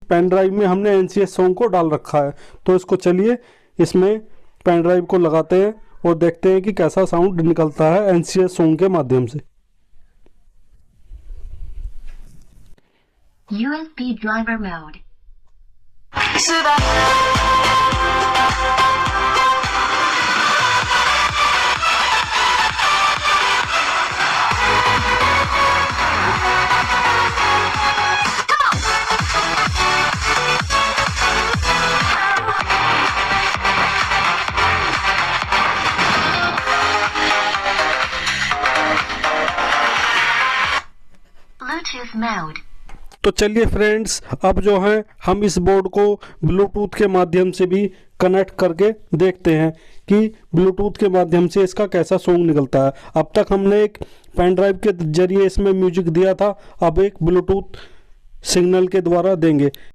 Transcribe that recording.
Pen drive में हमने NCS song को डाल रखा है। तो इसको चलिए इसमें पेन ड्राइव को लगाते हैं और देखते हैं कि कैसा साउंड निकलता है एनसीएस सॉन्ग के माध्यम से। USB driver mode. Bluetooth mode. तो चलिए फ्रेंड्स, अब जो है हम इस बोर्ड को ब्लूटूथ के माध्यम से भी कनेक्ट करके देखते हैं कि ब्लूटूथ के माध्यम से इसका कैसा सॉन्ग निकलता है। अब तक हमने एक पेन ड्राइव के जरिए इसमें म्यूजिक दिया था, अब एक ब्लूटूथ सिग्नल के द्वारा देंगे।